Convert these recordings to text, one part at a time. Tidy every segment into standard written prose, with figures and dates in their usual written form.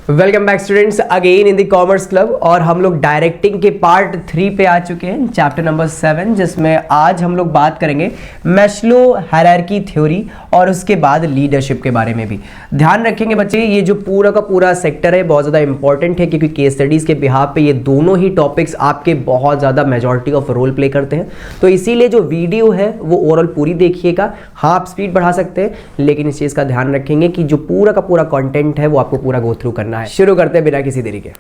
Welcome back students again in the commerce club. और हम लोग डायरेक्टिंग के पार्ट 3 पे आ चुके हैं, चैप्टर नंबर 7, जिसमें आज हम लोग बात करेंगे मैस्लो हायरार्की थ्योरी और उसके बाद लीडरशिप के बारे में भी ध्यान रखेंगे बच्चे। ये जो पूरा का पूरा सेक्टर है बहुत ज़्यादा इंपॉर्टेंट है, क्योंकि केस स्टडीज़ के बिहाफ पे ये दोनों ही टॉपिक्स आपके बहुत ज़्यादा मेजॉरिटी ऑफ रोल प्ले करते हैं। तो इसीलिए जो वीडियो है वो ओवरऑल पूरी देखिएगा, हाँ आप स्पीड बढ़ा सकते हैं, लेकिन इस चीज़ का ध्यान रखेंगे कि जो पूरा का पूरा कंटेंट है वो आपको पूरा गो थ्रू करना है। शुरू करते हैं बिना किसी देरी के।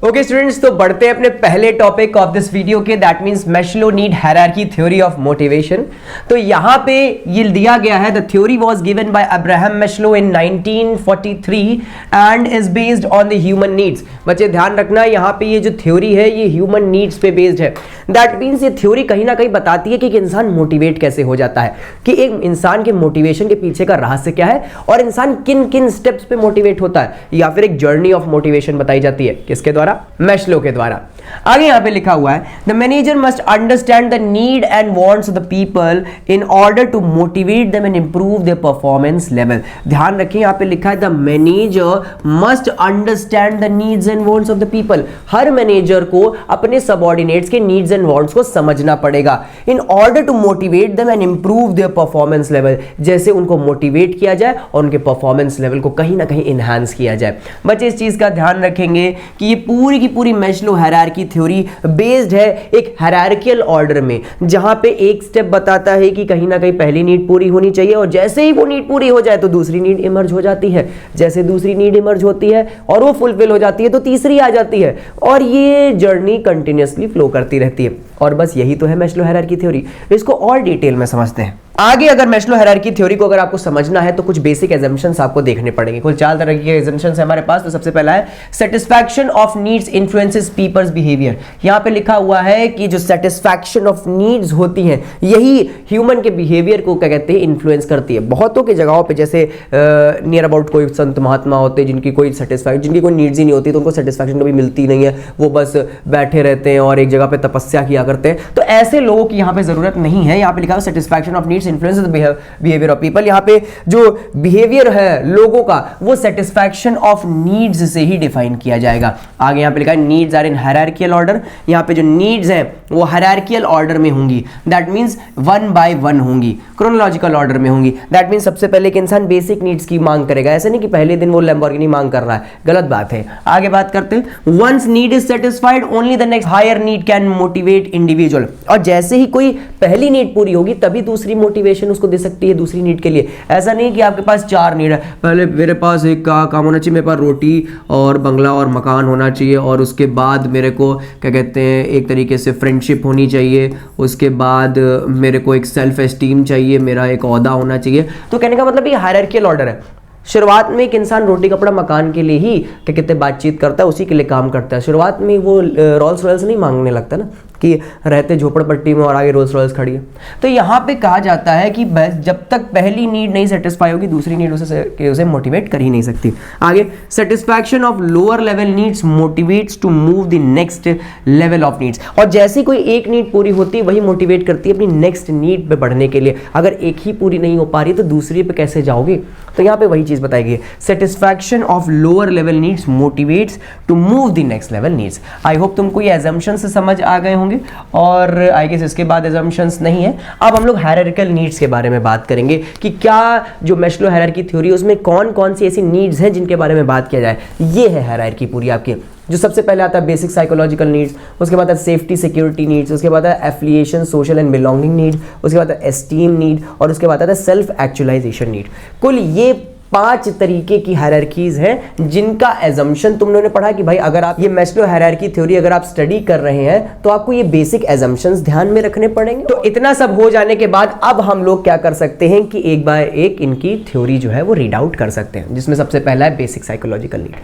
ओके स्टूडेंट्स, तो बढ़ते हैं अपने पहले टॉपिक ऑफ दिस वीडियो के, that means Maslow need hierarchy theory of motivation. तो यहां पे ये दिया गया है, the theory was given by Abraham Maslow in 1943 and is based on the human needs. बच्चे ध्यान रखना, यहां पे ये जो थ्योरी है ये ह्यूमन नीड्स पे बेस्ड है। दैट मींस ये थ्योरी कहीं ना कहीं बताती है कि एक इंसान मोटिवेट कैसे हो जाता है, कि एक इंसान के मोटिवेशन के पीछे का रहस्य क्या है और इंसान किन किन स्टेप्स पे मोटिवेट होता है, या फिर एक जर्नी ऑफ मोटिवेशन बताई जाती है किसके द्वारा? मैस्लो के द्वारा। आगे यहां पे लिखा हुआ है, the manager must understand the need and wants of the people in order to motivate them and improve their performance level. ध्यान रखें, यहां पे लिखा है the manager must understand the needs and wants of the people. हर manager को अपने subordinates के नीड्स एंड वांट्स को समझना पड़ेगा in order to motivate them and improve their performance level, जैसे उनको मोटिवेट किया जाए और उनके परफॉर्मेंस लेवल को कहीं ना कहीं इनहांस किया जाए। बच्चे इस चीज का ध्यान रखेंगे कि ये पूरी की पूरी मैस्लो हायरार्की थ्योरी बेस्ड है एक हायरार्कियल ऑर्डर में, जहां पे एक स्टेप बताता है कि कहीं ना कहीं पहली नीड पूरी होनी चाहिए और जैसे ही वो नीड पूरी हो जाए तो दूसरी नीड इमर्ज हो जाती है, जैसे दूसरी नीड इमर्ज होती है और वो फुलफिल हो जाती है तो तीसरी आ जाती है, और ये जर्नी कंटिन्यूअसली फ्लो करती रहती है। और बस यही तो है मैस्लो हायरार्की थ्योरी। इसको और डिटेल में समझते हैं। आगे अगर मैस्लो हायरार्की थ्योरी को अगर आपको समझना है तो कुछ बेसिक एजम्पशंस आपको देखने पड़ेंगे। कुल 4 तरह के एजम्पशंस है हमारे पास। तो सबसे पहला है satisfaction of needs influences peoples behaviour. यहां पे लिखा हुआ है कि जो सेटिस्फैक्शन ऑफ नीड्स होती हैं यही ह्यूमन के बिहेवियर को क्या कहते हैं, इन्फ्लुएंस करती है। बहुतों की जगहों पे जैसे नियर अबाउट कोई संत महात्मा होते हैं जिनकी कोई सेटिस्फैक्शन, जिनकी कोई नीड्स ही नहीं होती, तो उनको सेटिस्फैक्शन कभी मिलती नहीं है, वो बस बैठे रहते हैं और एक जगह पे तपस्या किया करते हैं। तो ऐसे लोगों की यहाँ पे जरूरत नहीं है। यहाँ पे लिखा है satisfaction of needs influences behaviour of people. यहाँ पे जो बिहेवियर है लोगों का वो सेटिस्फैक्शन ऑफ नीड्स से ही डिफाइन किया जाएगा। आगे यहाँ पे लिखा है needs are in hierarchical order. यहाँ पे जो नीड्स हैं वो हायरार्कियल ऑर्डर में होंगी, दैट मींस 1 by 1 होंगी, क्रोनोलॉजिकल ऑर्डर में होंगी। दैट मींस सबसे पहले एक इंसान बेसिक नीड्स की मांग करेगा, ऐसे नहीं कि पहले दिन वो लैम्बोर्गिनी मांग कर रहा है, गलत बात है। आगे बात करते हैं, once need is satisfied only the next higher need can motivate individual. और जैसे ही कोई पहली नीड पूरी होगी तभी दूसरी मोटिवेशन उसको दे सकती है दूसरी नीड के लिए। ऐसा नहीं कि आपके पास 4 नीड है, पहले मेरे पास एक काम होना चाहिए, मेरे पास रोटी और बंगला और मकान होना चाहिए, और उसके बाद मेरे को क्या कहते हैं एक तरीके से फ्रेंडशिप होनी चाहिए, उसके बाद मेरे को एक सेल्फ एस्टीम चाहिए, मेरा एक ओहदा होना चाहिए। तो कहने का मतलब ये हायरार्कियल ऑर्डर है। शुरुआत में एक इंसान रोटी कपड़ा मकान के लिए ही क्या कहते हैं बातचीत करता है, उसी के लिए काम करता है। शुरुआत में वो रोल्स रॉयल्स नहीं मांगने लगता ना, कि रहते झोपड़पट्टी में और आगे रोल्स रॉयल्स खड़ी है। तो यहाँ पे कहा जाता है कि बस जब तक पहली नीड नहीं सेटिस्फाई होगी दूसरी नीड उसे मोटिवेट कर ही नहीं सकती। आगे satisfaction of lower level needs motivates to move the next level of needs. और जैसे कोई एक नीड पूरी होती है वही मोटिवेट करती है अपनी नेक्स्ट नीड पे बढ़ने के लिए। अगर एक ही पूरी नहीं हो पा रही तो दूसरी पे कैसे जाओगे? तो यहाँ पे वही चीज बताई गई है, satisfaction of lower level needs motivates to move the next level needs. I hope तुमको ये एजम्पशन से समझ आ गए होंगे, और आई गेस इसके बाद एजम्पशंस नहीं है। अब हम लोग हायरार्कियल नीड्स के बारे में बात करेंगे कि क्या जो मैस्लो हायरार्की थ्योरी है उसमें कौन कौन सी ऐसी नीड्स हैं जिनके बारे में बात किया जाए। ये है हायरार्की पूरी आपकी। जो सबसे पहले आता है बेसिक साइकोलॉजिकल नीड्स, उसके बाद है सेफ्टी सिक्योरिटी नीड्स, उसके बाद है affiliation social and belonging need, उसके बाद है एस्टीम नीड, और उसके बाद आता है सेल्फ एक्चुअलाइजेशन नीड। कुल ये 5 तरीके की हायरार्कीज हैं जिनका एजम्पशन तुम लोगों ने पढ़ा कि भाई अगर आप ये मैस्लो हायरार्की थ्योरी अगर आप स्टडी कर रहे हैं तो आपको ये बेसिक एजम्पशंस ध्यान में रखने पड़ेंगे। तो इतना सब हो जाने के बाद अब हम लोग क्या कर सकते हैं कि एक बाय एक इनकी थ्योरी जो है वो रीड आउट कर सकते हैं, जिसमें सबसे पहला है basic psychological need.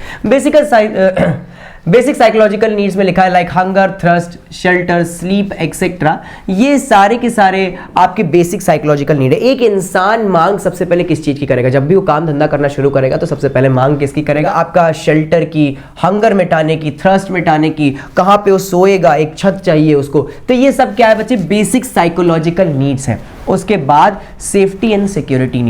Basic psychological needs में लिखा है like hunger, thrust, shelter, sleep etcetera. ये सारे के सारे आपके बेसिक साइकोलॉजिकल नीड है। एक इंसान मांग सबसे पहले किस चीज की करेगा? जब भी वो काम धंधा करना शुरू करेगा तो सबसे पहले मांग किसकी करेगा? आपका शेल्टर की, हंगर मिटाने की, थ्रस्ट मिटाने की, कहां पे वो सोएगा, एक छत चाहिए उसको। तो ये सब क्या है बच्चे? बेसिक साइकोलॉजिकल नीड्स है। उसके बाद safety and security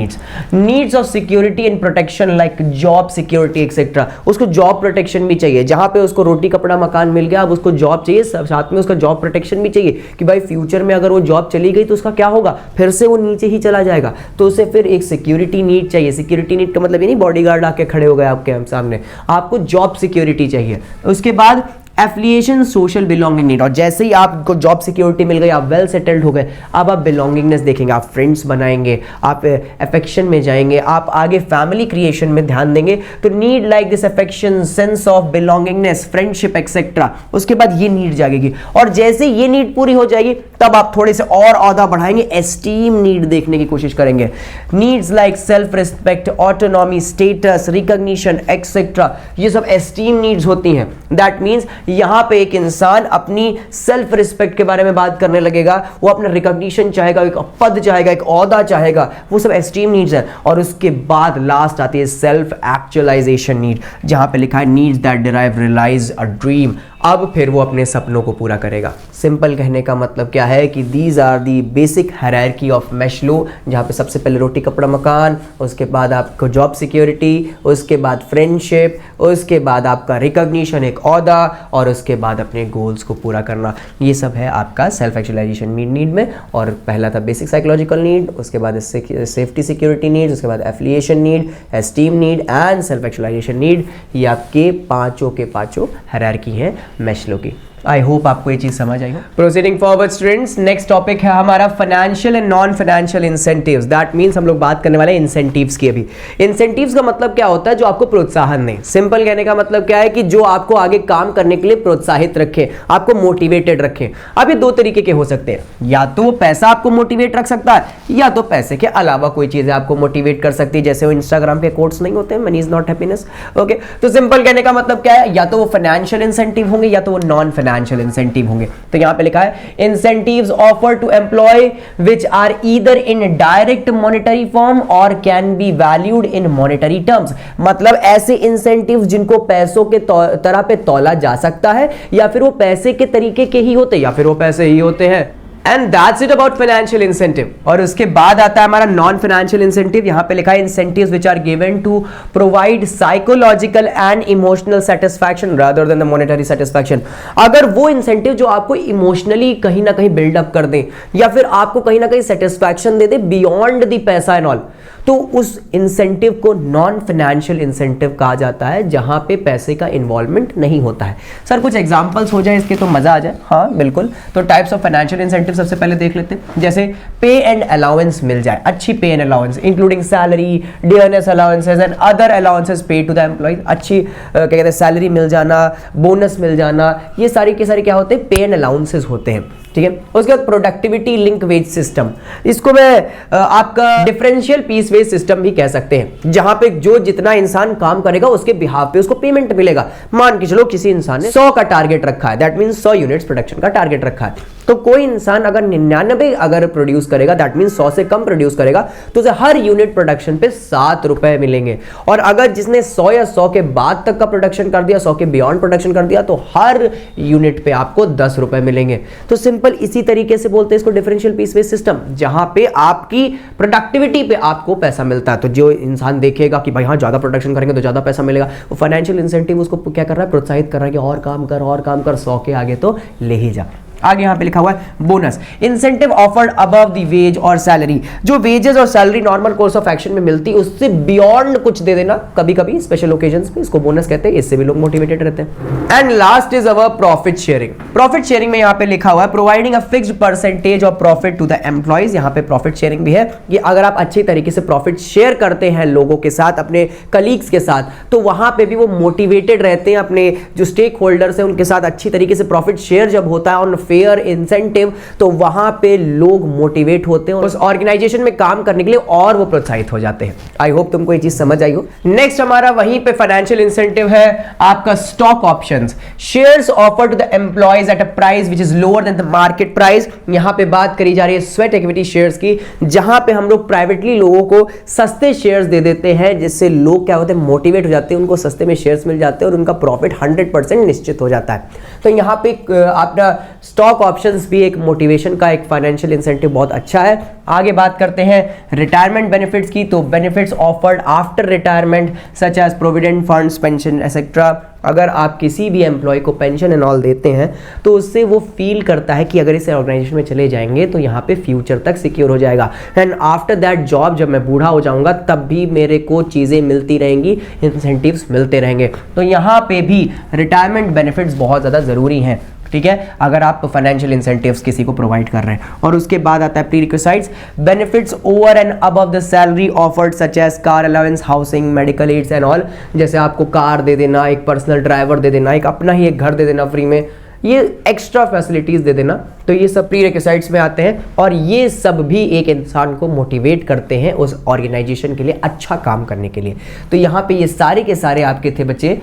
needs of security and protection like job security etcetera. उसको जॉब प्रोटेक्शन भी चाहिए, जहां पे उसको रोटी कपड़ा मकान मिल गया, अब उसको जॉब चाहिए, साथ में उसका जॉब प्रोटेक्शन भी चाहिए कि भाई फ्यूचर में अगर वो जॉब चली गई तो उसका क्या होगा, फिर से वो नीचे ही चला जाएगा, तो उसे फिर एक सिक्योरिटी नीड चाहिए। सिक्योरिटी नीड का मतलब ये नहीं बॉडीगार्ड आके खड़े हो गए आपके सामने, आपको जॉब सिक्योरिटी चाहिए। उसके बाद एफिलिएशन सोशल बिलोंगिंग नीड, और जैसे ही आपको जॉब सिक्योरिटी मिल गई, आप वेल सेटल्ड हो गए, अब आप बिलोंगिंगनेस देखेंगे, आप फ्रेंड्स बनाएंगे, आप अफेक्शन में जाएंगे, आप आगे फैमिली क्रिएशन में ध्यान देंगे। तो need like this affection, sense of belongingness, friendship etcetera, उसके बाद ये नीड जागेगी, और जैसे ये नीड पूरी हो जाएगी तब आप थोड़े से और औदा बढ़ाएंगे, एस्टीम नीड देखने की कोशिश करेंगे। Needs like self respect, autonomy, status, recognition etcetera, ये सब एस्टीम नीड्स होती हैं। दैट मीन्स यहां पे एक इंसान अपनी सेल्फ रिस्पेक्ट के बारे में बात करने लगेगा, वो अपना रिकॉग्निशन चाहेगा, एक पद चाहेगा, एक ओहदा चाहेगा, वो सब एस्टीम नीड्स है। और उसके बाद लास्ट आती है सेल्फ एक्चुअलाइजेशन नीड, जहां पे लिखा है needs that derive realize a dream. अब फिर वो अपने सपनों को पूरा करेगा। सिंपल कहने का मतलब क्या है कि these are the basic hierarchy of Maslow, जहाँ पे सबसे पहले रोटी कपड़ा मकान, उसके बाद आपको जॉब सिक्योरिटी, उसके बाद फ्रेंडशिप, उसके बाद आपका रिकॉग्निशन, एक ओहदा, और उसके बाद अपने गोल्स को पूरा करना। ये सब है आपका सेल्फ एक्चुअलाइजेशन नीड में। और पहला था बेसिक साइकोलॉजिकल नीड, उसके बाद सेफ्टी सिक्योरिटी नीड, उसके बाद affiliation need, esteem need and self actualization need. ये आपके पांचों के पांचों हायरार्की हैं मैस्लो की। आई होप आपको ये चीज समझ आई हो। Proceeding forward students, next topic है हमारा financial and non financial incentives. That means हम लोग बात करने वाले हैं इंसेंटिव्स की। अभी इंसेंटिव्स का मतलब क्या होता है, जो आपको प्रोत्साहन दें। सिंपल कहने का मतलब क्या है कि जो आपको आगे काम करने के लिए प्रोत्साहित रखे, आपको मोटिवेटेड रखे। अब ये दो तरीके के हो सकते हैं, या तो पैसा आपको मोटिवेट रख सकता है, या तो पैसे के अलावा कोई चीज आपको मोटिवेट कर सकती है, जैसे वो इंस्टाग्राम पे कोट्स नहीं होते, money is not happiness. Okay, तो सिंपल कहने का मतलब क्या है, या तो वो फाइनेंशियल इंसेंटिव होंगे या तो वो नॉन फाइनेंशियल इंसेंटिव होंगे। तो यहां पे लिखा है incentives offer to employ which are either in direct monetary form or can be valued in monetary terms. मतलब ऐसे इंसेंटिव्स जिनको पैसों के तरह पे तौला जा सकता है, या फिर वो पैसे के तरीके के ही होते, या फिर वो पैसे ही होते हैं। And that's it about financial incentive. और उसके बाद आता है हमारा नॉन फाइनेंशियल इंसेंटिव। यहां पे लिखा है incentives which are given to provide psychological and emotional satisfaction rather than the monetary satisfaction. अगर वो इंसेंटिव जो आपको इमोशनली कहीं ना कहीं बिल्डअप कर दे, या फिर आपको कहीं ना कहीं satisfaction they they beyond the पैसा एंड ऑल, तो उस इंसेंटिव को नॉन फाइनेंशियल इंसेंटिव कहा जाता है, जहां पे पैसे का इन्वॉल्वमेंट नहीं होता है। सर कुछ एग्जांपल्स हो जाए इसके तो मजा आ जाए। हाँ बिल्कुल, तो टाइप्स ऑफ फाइनेंशियल इंसेंटिव सबसे पहले देख लेते हैं। जैसे पे एंड अलाउंस मिल जाए, अच्छी pay and allowance including salary, dearness allowances and other allowances paid to the employee. अच्छी क्या कहते हैं, सैलरी मिल जाना, बोनस मिल जाना, ये सारी के सारे क्या होते हैं, पे एंड अलाउंसेस होते हैं। ठीक है, उसके बाद प्रोडक्टिविटी लिंक वेज सिस्टम, इसको मैं आपका डिफरेंशियल पीस वेज सिस्टम भी कह सकते हैं, जहां पे जो जितना इंसान काम करेगा उसके बिहाफ पे उसको पेमेंट मिलेगा। मान के चलो किसी इंसान ने 100 का टारगेट रखा है, दैट मींस 100 यूनिट्स प्रोडक्शन का टारगेट रखा है, तो कोई इंसान अगर 99 अगर प्रोड्यूस करेगा, दैट मींस 100 से कम प्रोड्यूस करेगा, तो उसे हर यूनिट प्रोडक्शन पे 7 रुपए मिलेंगे। और अगर जिसने 100 या 100 के बाद तक का प्रोडक्शन कर दिया, 100 के बियॉन्ड प्रोडक्शन कर दिया, तो हर यूनिट पे आपको 10 रुपए मिलेंगे। तो सिंपल इसी तरीके से बोलते हैं इसको डिफरेंशियल पीस वेज सिस्टम, जहां पे आपकी प्रोडक्टिविटी पे आपको पैसा मिलता है। तो जो इंसान देखेगा कि भाई हाँ ज्यादा प्रोडक्शन करेंगे तो ज्यादा पैसा मिलेगा, वो फाइनेंशियल इंसेंटिव उसको क्या कर रहा है, प्रोत्साहित कर रहा है कि और काम कर 100 के आगे तो ले ही जा। आगे यहां पे लिखा हुआ है bonus, incentive offered above the ways और सैलरी, जो वेजेस और salary normal course of action में मिलती है उससे बियॉन्ड कुछ दे देना, कभी कभी स्पेशल ओकेजन्स पे, इसको बोनस कहते हैं, इससे भी लोग मोटिवेटेड रहते हैं। And last is our profit sharing. Profit sharing में यहां पे लिखा हुआ है providing a fixed percentage of profit to the employees. यहां पे प्रॉफिट शेयरिंग भी है कि अगर आप अच्छी तरीके से प्रॉफिट शेयर करते हैं लोगों के साथ, अपने कलीग्स के साथ, तो वहां पे भी वो मोटिवेटेड रहते हैं, अपने जो स्टेक होल्डर्स हैं उनके साथ अच्छी तरीके से प्रॉफिट शेयर जब होता है ऑन फेयर इंसेंटिव, तो वहां पे लोग मोटिवेट होते हैं उस ऑर्गेनाइजेशन में काम करने के लिए, और वो प्रोत्साहित हो जाते हैं। आई होप तुमको ये चीज समझ आई हो। नेक्स्ट हमारा वहीं पे फाइनेंशियल इंसेंटिव है आपका stock options, shares offered to the employees at a price which is lower than the market price. यहां पे बात करी जा रही है स्वेट इक्विटी शेयर्स की, जहां पे हम लोग प्राइवेटली लोगों को सस्ते शेयर्स दे देते हैं, जिससे लोग क्या होते हैं, मोटिवेट हो जाते हैं, उनको सस्ते में शेयर्स मिल जाते हैं और उनका प्रॉफिट 100% निश्चित हो जाता है। तो यहां पे अपना स्टॉक ऑप्शंस भी एक मोटिवेशन का एक फाइनेंशियल इंसेंटिव बहुत अच्छा है। आगे बात करते हैं रिटायरमेंट बेनिफिट्स की, तो benefits offered after retirement such as provident funds, pension etcetera. अगर आप किसी भी एम्प्लॉय को पेंशन एंड ऑल देते हैं तो उससे वो फील करता है कि अगर इस ऑर्गेनाइजेशन में चले जाएंगे तो यहाँ पे फ्यूचर तक सिक्योर हो जाएगा, एंड आफ्टर दैट जॉब जब मैं बूढ़ा हो जाऊंगा तब भी मेरे को चीज़ें मिलती रहेंगी, इंसेंटिव्स मिलते रहेंगे। तो यहाँ पे भी रिटायरमेंट बेनिफिट्स बहुत ज़्यादा ज़रूरी हैं, ठीक है, अगर आप फाइनेंशियल इंसेंटिव्स किसी को प्रोवाइड कर रहे हैं। और उसके बाद आता है prerequisites, benefits over and above the salary offered such as car allowance, housing, medical aids and all. जैसे आपको कार दे देना, एक पर्सनल ड्राइवर दे देना, एक अपना ही एक घर दे देना फ्री में, ये एक्स्ट्रा फैसिलिटीज दे देना, तो ये सब प्रीरिक्विजिट्स में आते हैं। और ये सब भी एक इंसान को मोटिवेट करते हैं उस ऑर्गेनाइजेशन के लिए अच्छा काम करने के लिए। तो यहाँ पे ये सारे के सारे आपके थे बच्चे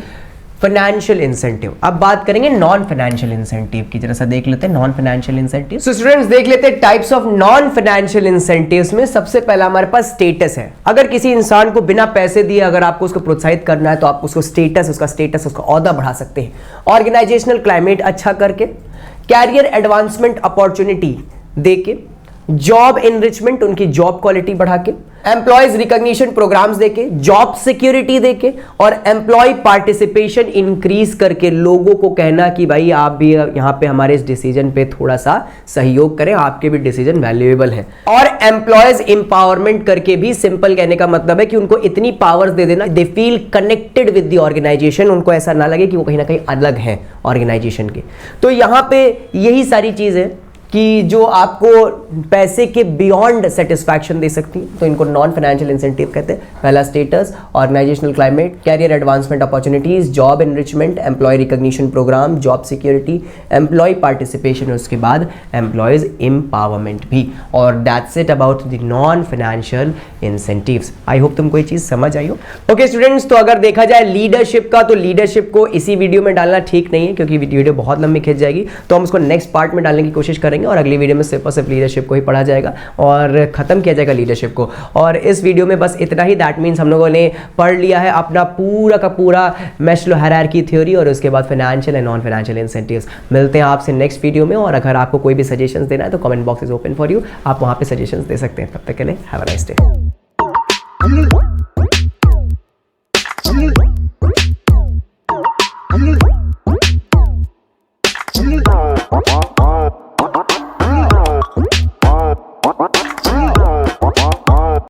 फाइनेंशियल इंसेंटिव। अब बात करेंगे नॉन फाइनेंशियल इंसेंटिव की, जरा सा देख लेते हैं non financial incentive. So students देख लेते हैं types of non financial incentives में। सबसे पहला हमारे पास स्टेटस है। अगर किसी इंसान को बिना पैसे दिए अगर आपको उसको प्रोत्साहित करना है तो आप उसको स्टेटस उसका ओहदा बढ़ा सकते हैं। ऑर्गेनाइजेशनल क्लाइमेट अच्छा करके, कैरियर एडवांसमेंट अपॉर्चुनिटी देके, जॉब इनरिचमेंट, उनकी जॉब क्वालिटी बढ़ा के, एम्प्लॉयज रिकॉग्निशन प्रोग्राम्स देके, जॉब सिक्योरिटी देके, और एम्प्लॉय पार्टिसिपेशन इंक्रीज करके लोगों को कहना कि भाई आप भी यहाँ पे हमारे इस डिसीजन पे थोड़ा सा सहयोग करें, आपके भी डिसीजन वैल्यूएबल है। और एम्प्लॉयज एम्पावरमेंट करके भी, सिंपल कहने का मतलब है कि उनको इतनी पावर्स दे देना, they feel connected with the organisation, उनको ऐसा ना लगे कि वो कहीं ना कहीं अलग है ऑर्गेनाइजेशन के। तो यहाँ पे यही सारी चीज है कि जो आपको पैसे के बियॉन्ड सेटिस्फैक्शन दे सकती है, तो इनको नॉन फाइनेंशियल इंसेंटिव कहते हैं। पहला status, organisational climate, career advancement opportunities, job enrichment, employee recognition programme, job security, employee participation, उसके बाद एम्प्लॉयज एम्पावरमेंट भी। और that's it about the non financial incentives. I hope तुमको ये चीज समझ आई हो। ओके स्टूडेंट्स, तो अगर देखा जाए लीडरशिप का, तो लीडरशिप को इसी वीडियो में डालना ठीक नहीं है क्योंकि वीडियो बहुत लंबी खिंच जाएगी, तो हम उसको नेक्स्ट पार्ट में डालने की कोशिश करेंगे और अगली वीडियो में सिर्फ और सिर्फ लीडरशिप को ही पढ़ा जाएगा और खत्म किया जाएगा लीडरशिप को। और इस वीडियो में बस इतना ही, दैट मीन्स हम लोगों ने पढ़ लिया है अपना पूरा का पूरा मैस्लो हायरार्की थ्योरी और उसके बाद financial and non financial incentives. मिलते हैं आपसे नेक्स्ट वीडियो में, और अगर आपको कोई भी सजेशंस देना है तो comment box is open for you, आप वहां पे सजेशंस दे सकते हैं। तब तक के लिए हैव अ नाइस डे।